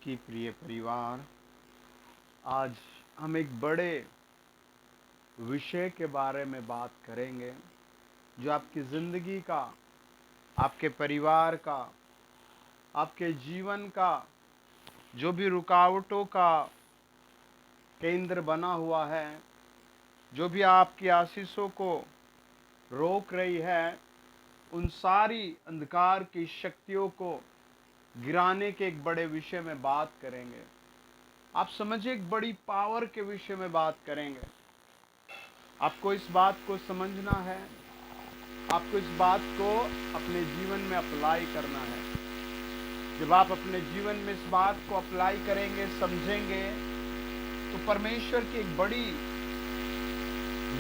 मसीह प्रिय परिवार, आज हम एक बड़े विषय के बारे में बात करेंगे जो आपकी ज़िंदगी का, आपके परिवार का, आपके जीवन का जो भी रुकावटों का केंद्र बना हुआ है, जो भी आपकी आशीषों को रोक रही है, उन सारी अंधकार की शक्तियों को गिराने के एक बड़े विषय में बात करेंगे। आप समझिए, एक बड़ी पावर के विषय में बात करेंगे। आपको इस बात को समझना है, आपको इस बात को अपने जीवन में अप्लाई करना है। जब आप अपने जीवन में इस बात को अप्लाई करेंगे, समझेंगे, तो परमेश्वर की एक बड़ी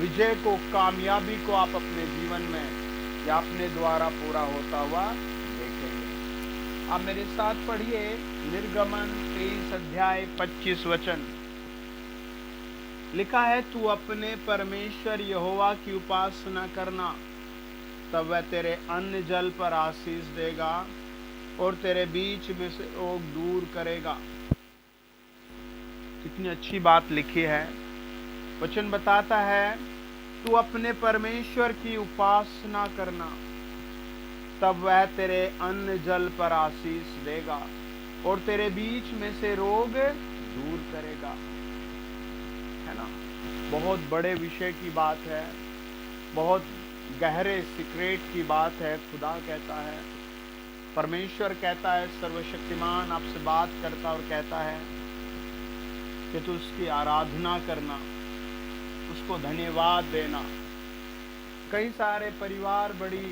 विजय को, कामयाबी को आप अपने जीवन में या अपने द्वारा पूरा होता हुआ देखेंगे। आप मेरे साथ पढ़िए निर्गमन 23 अध्याय 25 वचन। लिखा है, तू अपने परमेश्वर यहोवा की उपासना करना, तब वह तेरे अन्न जल पर आशीष देगा और तेरे बीच में से रोग दूर करेगा। कितनी अच्छी बात लिखी है। वचन बताता है, तू अपने परमेश्वर की उपासना करना, तब वह तेरे अन्न जल पर आशीष देगा और तेरे बीच में से रोग दूर करेगा। है ना? बहुत बड़े विषय की बात है, बहुत गहरे सीक्रेट की बात है। खुदा कहता है, परमेश्वर कहता है, सर्वशक्तिमान आपसे बात करता और कहता है कि तू उसकी आराधना करना, उसको धन्यवाद देना। कई सारे परिवार बड़ी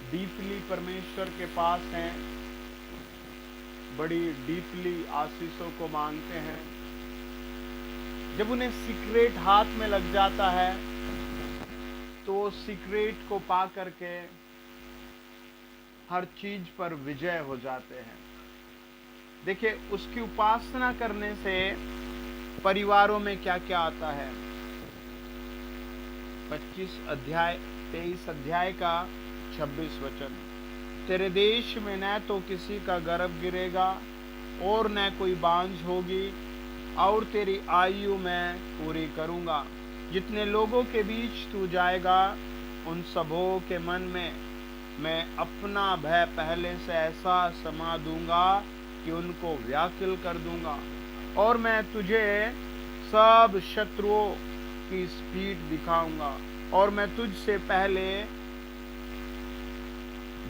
डीपली परमेश्वर के पास हैं, बड़ी डीपली आशीषों को मांगते हैं। जब उन्हें सीक्रेट हाथ में लग जाता है तो सीक्रेट को पा करके हर चीज पर विजय हो जाते हैं। देखिए, उसकी उपासना करने से परिवारों में क्या क्या आता है। 23 अध्याय का 26 वचन। तेरे देश में न तो किसी का गर्भ गिरेगा और न कोई बांझ होगी, और तेरी आयु मैं पूरी करूंगा। जितने लोगों के बीच तू जाएगा, उन सबों के मन में मैं अपना भय पहले से ऐसा समा दूंगा कि उनको व्याकुल कर दूंगा, और मैं तुझे सब शत्रुओं की पीठ दिखाऊंगा, और मैं तुझसे पहले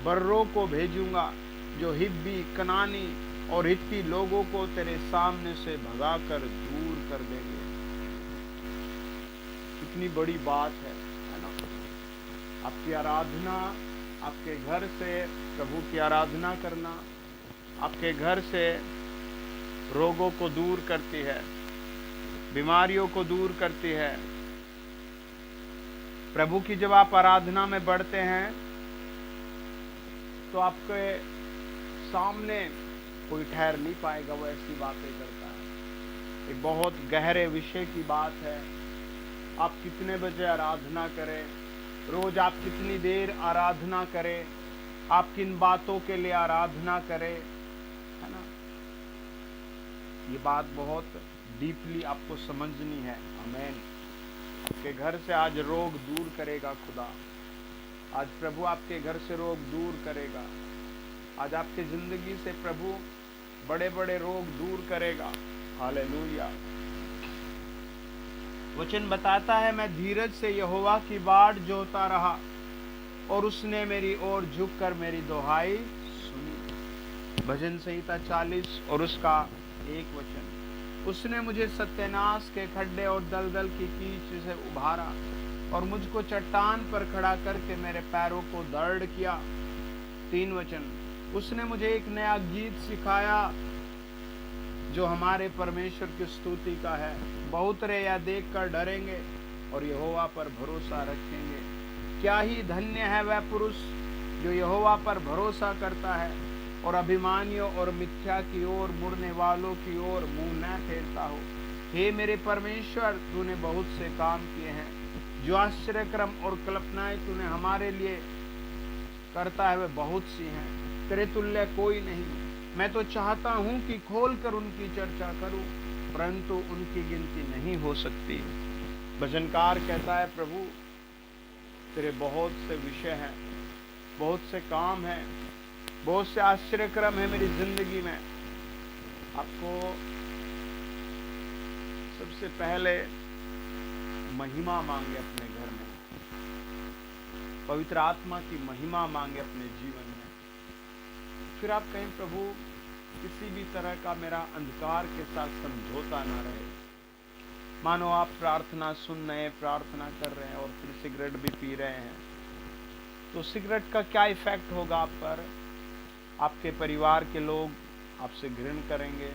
बर्रों को भेजूंगा जो हिब्बी, कनानी और हित्ती लोगों को तेरे सामने से भगाकर दूर कर देंगे। कितनी बड़ी बात है ना? आपकी आराधना, आपके घर से प्रभु की आराधना करना, आपके घर से रोगों को दूर करती है, बीमारियों को दूर करती है। प्रभु की जब आप आराधना में बढ़ते हैं तो आपके सामने कोई ठहर नहीं पाएगा, वो ऐसी बातें करता है। एक बहुत गहरे विषय की बात है। आप कितने बजे आराधना करें, रोज आप कितनी देर आराधना करें, आप किन बातों के लिए आराधना करें, है ना? ये बात बहुत डीपली आपको समझनी है। आमीन। आपके घर से आज रोग दूर करेगा खुदा। आज प्रभु आपके घर से रोग दूर करेगा। आज आपकी जिंदगी से प्रभु बड़े बड़े रोग दूर करेगा। हालेलुया। वचन बताता है, मैं धीरज से यहोवा की बाट जोहता रहा और उसने मेरी ओर झुककर मेरी दुहाई सुनी। भजन संहिता 40 और उसका 1 वचन। उसने मुझे सत्यानाश के खड्डे और दलदल की कीच से उभारा और मुझको चट्टान पर खड़ा करके मेरे पैरों को दृढ़ किया। 3 वचन। उसने मुझे एक नया गीत सिखाया जो हमारे परमेश्वर की स्तुति का है। बहुत रे यह देख कर डरेंगे और यहोवा पर भरोसा रखेंगे। क्या ही धन्य है वह पुरुष जो यहोवा पर भरोसा करता है और अभिमानियों और मिथ्या की ओर मुड़ने वालों की ओर मुंह न फेरता हो। हे मेरे परमेश्वर, तूने बहुत से काम किए हैं। जो आश्चर्यक्रम और कल्पनाएं तूने हमारे लिए करता है वे बहुत सी हैं। तेरे तुल्य कोई नहीं। मैं तो चाहता हूं कि खोलकर उनकी चर्चा करूं, परंतु उनकी गिनती नहीं हो सकती। भजनकार कहता है, प्रभु तेरे बहुत से विषय हैं, बहुत से काम हैं, बहुत से आश्चर्यक्रम है मेरी जिंदगी में। आपको सबसे पहले महिमा मांगे अपने घर में, पवित्र आत्मा की महिमा मांगे अपने जीवन में। फिर आप कहें, प्रभु किसी भी तरह का मेरा अंधकार के साथ समझौता ना रहे। मानो आप प्रार्थना सुन रहे हैं, प्रार्थना कर रहे हैं और फिर सिगरेट भी पी रहे हैं, तो सिगरेट का क्या इफेक्ट होगा आप पर? आपके परिवार के लोग आपसे घृण करेंगे,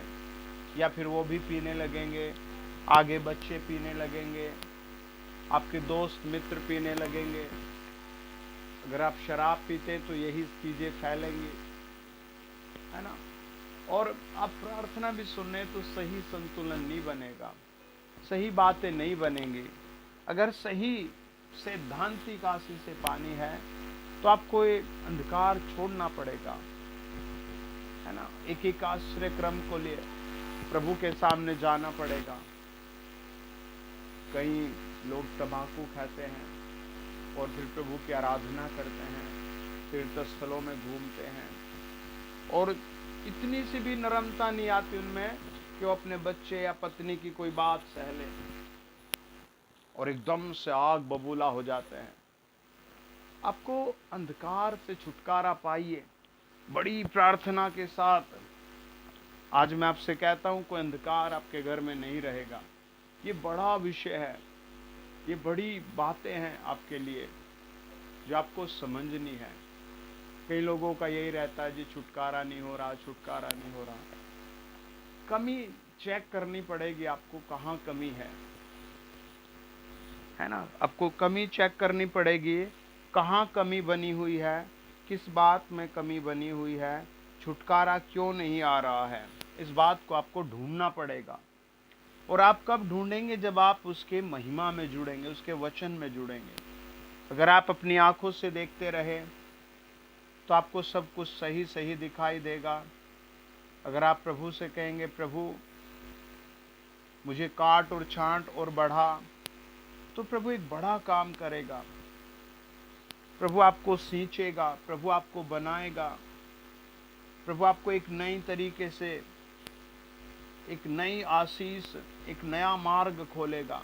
या फिर वो भी पीने लगेंगे, आगे बच्चे पीने लगेंगे, आपके दोस्त मित्र पीने लगेंगे। अगर आप शराब पीते तो यही चीजें फैलेंगी, है ना। और आप प्रार्थना भी सुन रहे तो सही संतुलन नहीं बनेगा, सही बातें नहीं बनेंगी। अगर सही सैद्धांतिक आंसू से पानी है तो आपको ये अंधकार छोड़ना पड़ेगा, है ना। एक एक आश्रय क्रम को लिए प्रभु के सामने जाना पड़ेगा। कई लोग तंबाकू खाते हैं और फिर प्रभु की आराधना करते हैं, तीर्थ स्थलों में घूमते हैं, और इतनी सी भी नरमता नहीं आती उनमें कि वो अपने बच्चे या पत्नी की कोई बात सह ले, और एकदम से आग बबूला हो जाते हैं। आपको अंधकार से छुटकारा पाइए बड़ी प्रार्थना के साथ। आज मैं आपसे कहता हूं, कोई अंधकार आपके घर में नहीं रहेगा। ये बड़ा विषय है, ये बड़ी बातें हैं आपके लिए जो आपको समझनी है। कई लोगों का यही रहता है, जी छुटकारा नहीं हो रहा, छुटकारा नहीं हो रहा। कमी चेक करनी पड़ेगी आपको, कहाँ कमी है ना। आपको कमी चेक करनी पड़ेगी, कहाँ कमी बनी हुई है, किस बात में कमी बनी हुई है, छुटकारा क्यों नहीं आ रहा है। इस बात को आपको ढूंढना पड़ेगा। और आप कब ढूंढेंगे? जब आप उसके महिमा में जुड़ेंगे, उसके वचन में जुड़ेंगे। अगर आप अपनी आंखों से देखते रहे तो आपको सब कुछ सही सही दिखाई देगा। अगर आप प्रभु से कहेंगे, प्रभु मुझे काट और छांट और बढ़ा, तो प्रभु एक बड़ा काम करेगा। प्रभु आपको सींचेगा, प्रभु आपको बनाएगा, प्रभु आपको एक नई तरीके से, एक नई आशीष, एक नया मार्ग खोलेगा।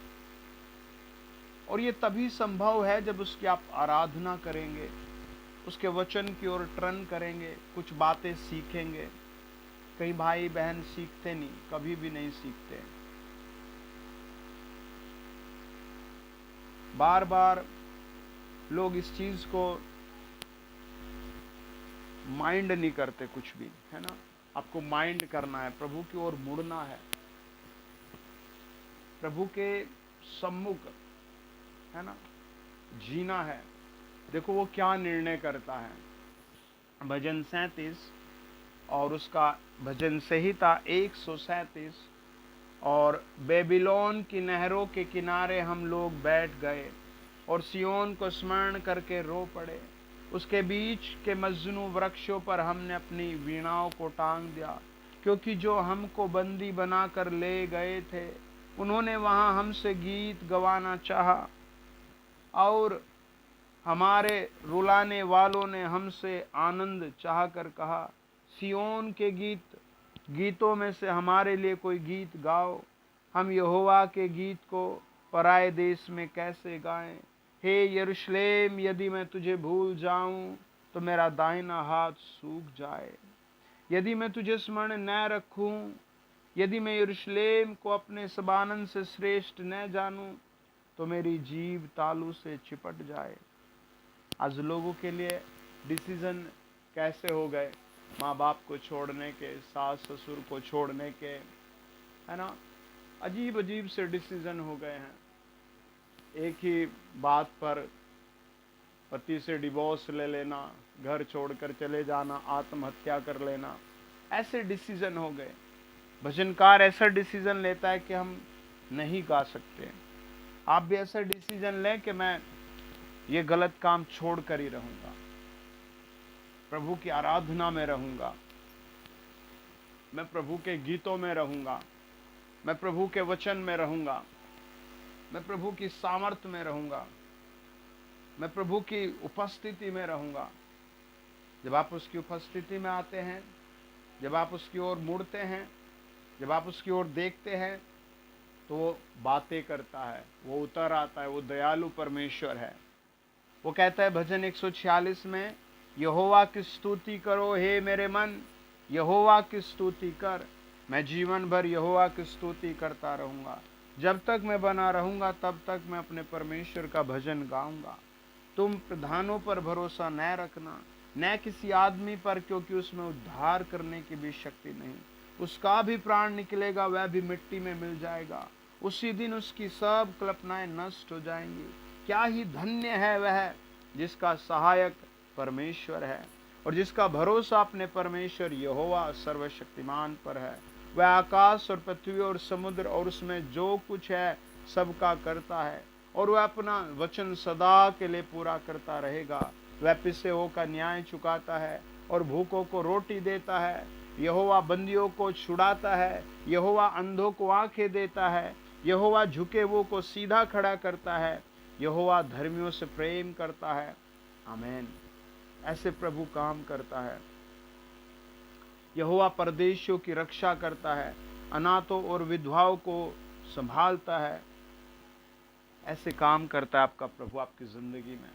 और ये तभी संभव है जब उसकी आप आराधना करेंगे, उसके वचन की ओर टर्न करेंगे, कुछ बातें सीखेंगे। कई भाई बहन सीखते नहीं, कभी भी नहीं सीखते। बार बार लोग इस चीज को माइंड नहीं करते कुछ भी, है ना। आपको माइंड करना है, प्रभु की ओर मुड़ना है, प्रभु के सम्मुख, है ना, जीना है। देखो वो क्या निर्णय करता है। भजन 37 और उसका भजन संहिता 137, और बेबीलोन की नहरों के किनारे हम लोग बैठ गए और सियोन को स्मरण करके रो पड़े। उसके बीच के मजनू वृक्षों पर हमने अपनी वीणाओं को टांग दिया, क्योंकि जो हमको बंदी बनाकर ले गए थे उन्होंने वहां हमसे गीत गवाना चाहा, और हमारे रुलाने वालों ने हमसे आनंद चाह कर कहा, सियोन के गीतों में से हमारे लिए कोई गीत गाओ। हम यहोवा के गीत को पराए देश में कैसे गाएं। हे यरूशलेम, यदि मैं तुझे भूल जाऊं तो मेरा दाहिना हाथ सूख जाए। यदि मैं तुझे स्मरण न रखूं, यदि मैं यरूशलेम को अपने सबानन से श्रेष्ठ न जानूं, तो मेरी जीभ तालू से चिपट जाए। आज लोगों के लिए डिसीजन कैसे हो गए, माँ बाप को छोड़ने के, सास ससुर को छोड़ने के, है ना। अजीब अजीब से डिसीजन हो गए हैं। एक ही बात पर पति से डिवोर्स ले लेना, घर छोड़कर चले जाना, आत्महत्या कर लेना, ऐसे डिसीजन हो गए। भजनकार ऐसा डिसीजन लेता है कि हम नहीं गा सकते। आप भी ऐसा डिसीजन लें कि मैं ये गलत काम छोड़ कर ही रहूंगा, प्रभु की आराधना में रहूंगा। मैं प्रभु के गीतों में रहूंगा, मैं प्रभु के वचन में रहूंगा, मैं प्रभु की सामर्थ्य में रहूंगा, मैं प्रभु की उपस्थिति में रहूंगा। जब आप उसकी उपस्थिति में आते हैं, जब आप उसकी ओर मुड़ते हैं, जब आप उसकी ओर देखते हैं, तो वो बातें करता है, वो उतर आता है, वो दयालु परमेश्वर है। वो कहता है भजन 146 में, यहोवा की स्तुति करो हे मेरे मन, यहोवा की स्तुति कर। मैं जीवन भर यहोवा की स्तुति करता रहूंगा। जब तक मैं बना रहूंगा तब तक मैं अपने परमेश्वर का भजन गाऊंगा। तुम प्रधानों पर भरोसा न रखना, न किसी आदमी पर, क्योंकि उसमें उद्धार करने की भी शक्ति नहीं। उसका भी प्राण निकलेगा, वह भी मिट्टी में मिल जाएगा। उसी दिन उसकी सब कल्पनाएं नष्ट हो जाएंगी। क्या ही धन्य है वह जिसका सहायक परमेश्वर है और जिसका भरोसा अपने परमेश्वर यहोवा सर्वशक्तिमान पर है। वह आकाश और पृथ्वी और समुद्र और उसमें जो कुछ है सबका करता है, और वह अपना वचन सदा के लिए पूरा करता रहेगा। वह पिसेओं का न्याय चुकाता है और भूखों को रोटी देता है। यहोवा बंदियों को छुड़ाता है, यहोवा अंधों को आंखें देता है, यहोवा झुके हुओं को सीधा खड़ा करता है, यहोवा धर्मियों से प्रेम करता है। आमीन। ऐसे प्रभु काम करता है। यहोवा परदेशियों की रक्षा करता है, अनाथों और विधवाओं को संभालता है। ऐसे काम करता है आपका प्रभु आपकी जिंदगी में।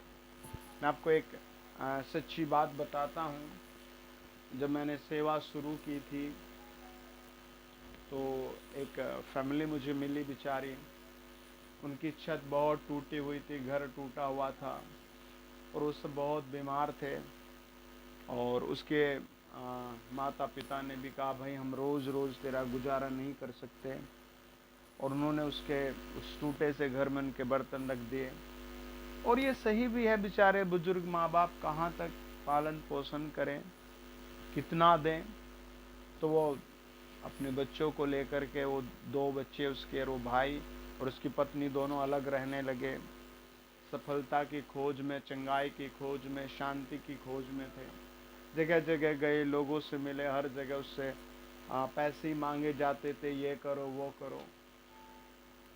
मैं आपको एक सच्ची बात बताता हूँ। जब मैंने सेवा शुरू की थी तो एक फैमिली मुझे मिली बेचारी। उनकी छत बहुत टूटी हुई थी, घर टूटा हुआ था और वो सब बहुत बीमार थे। और उसके माता पिता ने भी कहा भाई हम रोज़ रोज़ तेरा गुजारा नहीं कर सकते, और उन्होंने उसके उस टूटे से घर में उनके बर्तन रख दिए। और ये सही भी है, बेचारे बुजुर्ग माँ बाप कहाँ तक पालन पोषण करें, कितना दें। तो वो अपने बच्चों को लेकर के, वो 2 बच्चे उसके और वो भाई और उसकी पत्नी दोनों अलग रहने लगे। सफलता की खोज में, चंगाई की खोज में, शांति की खोज में थे। जगह जगह गए, लोगों से मिले, हर जगह उससे पैसे ही मांगे जाते थे, ये करो वो करो।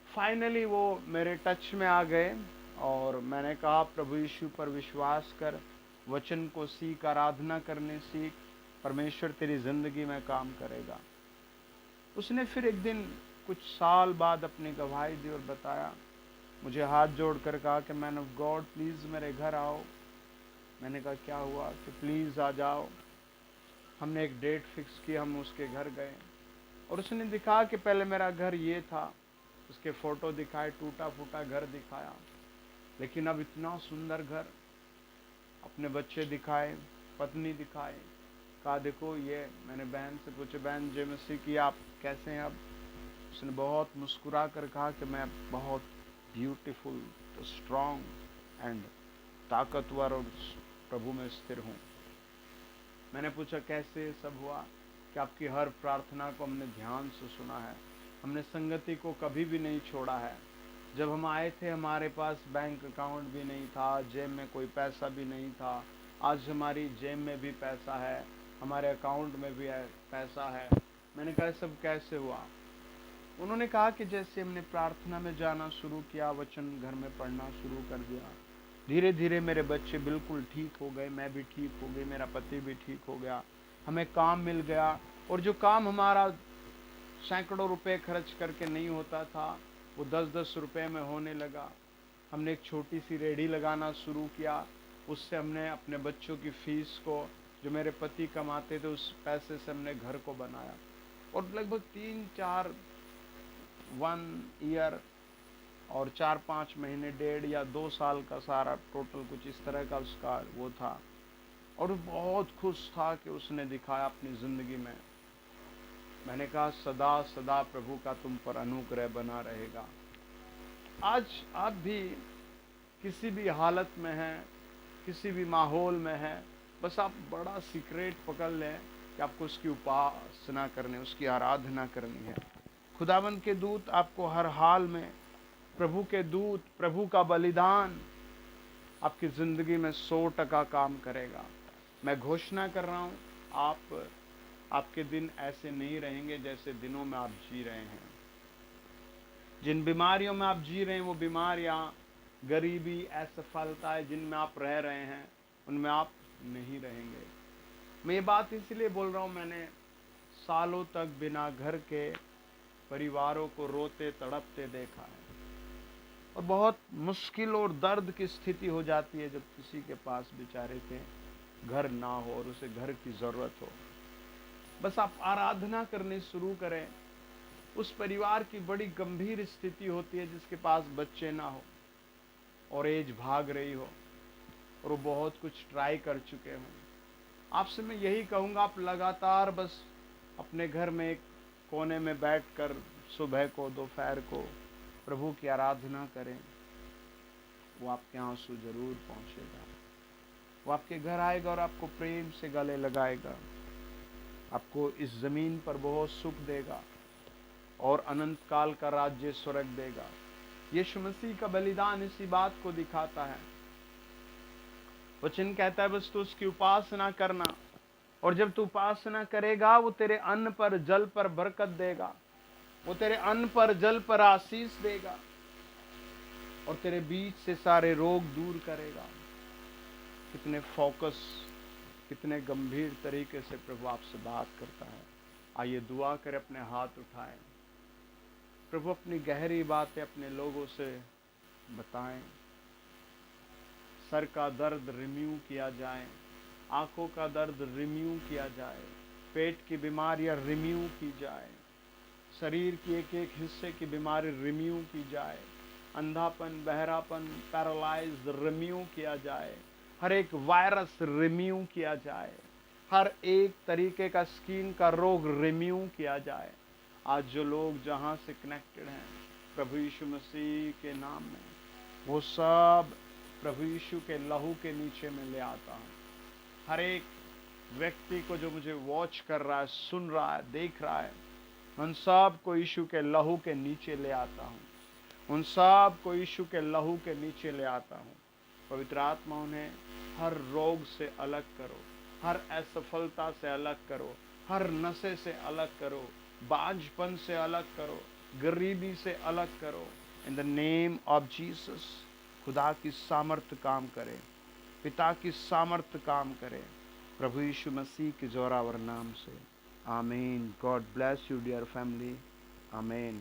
फाइनली वो मेरे टच में आ गए और मैंने कहा प्रभु यीशु पर विश्वास कर, वचन को सीख, आराधना करने सीख, परमेश्वर तेरी जिंदगी में काम करेगा। उसने फिर एक दिन कुछ साल बाद अपनी गवाही दी और बताया, मुझे हाथ जोड़कर कहा कि मैन ऑफ गॉड प्लीज़ मेरे घर आओ। मैंने कहा क्या हुआ? कि प्लीज़ आ जाओ। हमने एक डेट फिक्स की, हम उसके घर गए और उसने दिखा कि पहले मेरा घर ये था, उसके फ़ोटो दिखाए, टूटा फूटा घर दिखाया, लेकिन अब इतना सुंदर घर। अपने बच्चे दिखाए, पत्नी दिखाए, कहा देखो ये। मैंने बहन से पूछा, बहन जय मसीह की, आप कैसे हैं अब? उसने बहुत मुस्कुरा कर कहा कि मैं बहुत ब्यूटीफुल, स्ट्रॉन्ग एंड ताकतवर और प्रभु में स्थिर हूँ। मैंने पूछा कैसे सब हुआ? कि आपकी हर प्रार्थना को हमने ध्यान से सुना है, हमने संगति को कभी भी नहीं छोड़ा है। जब हम आए थे हमारे पास बैंक अकाउंट भी नहीं था, जेब में कोई पैसा भी नहीं था। आज हमारी जेब में भी पैसा है, हमारे अकाउंट में भी पैसा है। मैंने कहा सब कैसे हुआ? उन्होंने कहा कि जैसे हमने प्रार्थना में जाना शुरू किया, वचन घर में पढ़ना शुरू कर दिया, धीरे धीरे मेरे बच्चे बिल्कुल ठीक हो गए, मैं भी ठीक हो गई, मेरा पति भी ठीक हो गया, हमें काम मिल गया। और जो काम हमारा सैकड़ों रुपए खर्च करके नहीं होता था, वो 10-10 रुपए में होने लगा। हमने एक छोटी सी रेहड़ी लगाना शुरू किया, उससे हमने अपने बच्चों की फीस को, जो मेरे पति कमाते थे, उस पैसे से हमने घर को बनाया। और लगभग 3-4 1 ईयर और 4-5 महीने, 1.5 या 2 साल का सारा टोटल कुछ इस तरह का उसका वो था। और वो बहुत खुश था कि उसने दिखाया अपनी ज़िंदगी में। मैंने कहा सदा सदा प्रभु का तुम पर अनुग्रह बना रहेगा। आज आप भी किसी भी हालत में हैं, किसी भी माहौल में हैं, बस आप बड़ा सीक्रेट पकड़ लें कि आपको उसकी उपासना करनी, उसकी आराधना करनी है। खुदावंद के दूत आपको हर हाल में, प्रभु के दूत, प्रभु का बलिदान आपकी ज़िंदगी में 100% काम करेगा। मैं घोषणा कर रहा हूँ, आप आपके दिन ऐसे नहीं रहेंगे जैसे दिनों में आप जी रहे हैं। जिन बीमारियों में आप जी रहे हैं वो बीमारियां, गरीबी, असफलताएं जिनमें आप रह रहे हैं उनमें आप नहीं रहेंगे। मैं ये बात इसलिए बोल रहा हूँ, मैंने सालों तक बिना घर के परिवारों को रोते तड़पते देखा है, और बहुत मुश्किल और दर्द की स्थिति हो जाती है जब किसी के पास बेचारे के घर ना हो और उसे घर की जरूरत हो। बस आप आराधना करनी शुरू करें। उस परिवार की बड़ी गंभीर स्थिति होती है जिसके पास बच्चे ना हो और एज भाग रही हो और वो बहुत कुछ ट्राई कर चुके हों। आपसे मैं यही कहूँगा, आप लगातार बस अपने घर में एक कोने में बैठकर सुबह को दोपहर को प्रभु की आराधना करें। वो आपके आंसू जरूर पहुँचेगा। वो आपके घर आएगा और आपको प्रेम से गले लगाएगा, आपको इस जमीन पर बहुत सुख देगा और अनंत काल का राज्य स्वर्ग देगा। यीशु मसीह का बलिदान इसी बात को दिखाता है। वचन कहता है बस तू उसकी उपासना करना, और जब तू उपासना करेगा वो तेरे अन्न पर जल पर बरकत देगा, वो तेरे अन्न पर जल पर आशीष देगा और तेरे बीच से सारे रोग दूर करेगा। कितने फोकस, कितने गंभीर तरीके से प्रभु आपसे बात करता है। आइए दुआ करें, अपने हाथ उठाएं, प्रभु अपनी गहरी बातें अपने लोगों से बताएं। सर का दर्द रिम्यू किया जाए, आंखों का दर्द रिम्यू किया जाए, पेट की बीमारियां रिम्यू की जाए, शरीर की एक एक हिस्से की बीमारी रिम्यू की जाए, अंधापन, बहरापन, पैरालाइज रिम्यू किया जाए, हर एक वायरस रिम्यू किया जाए, हर एक तरीके का स्किन का रोग रिम्यू किया जाए। आज जो लोग जहां से कनेक्टेड हैं प्रभु यीशु मसीह के नाम में, वो सब प्रभु यीशु के लहू के नीचे में ले आता हूँ। हर एक व्यक्ति को जो मुझे वॉच कर रहा है, सुन रहा है, देख रहा है, उन सब को यीशु के लहू के नीचे ले आता हूँ। उन सब को यीशु के लहू के नीचे ले आता हूँ। पवित्र आत्मा उन्हें हर रोग से अलग करो, हर असफलता से अलग करो, हर नशे से अलग करो, बांझपन से अलग करो, गरीबी से अलग करो। In the name of Jesus खुदा की सामर्थ्य काम करे, पिता की सामर्थ्य काम करे, प्रभु यीशु मसीह के जोरावर नाम से। आमीन। God bless you dear family. आमीन।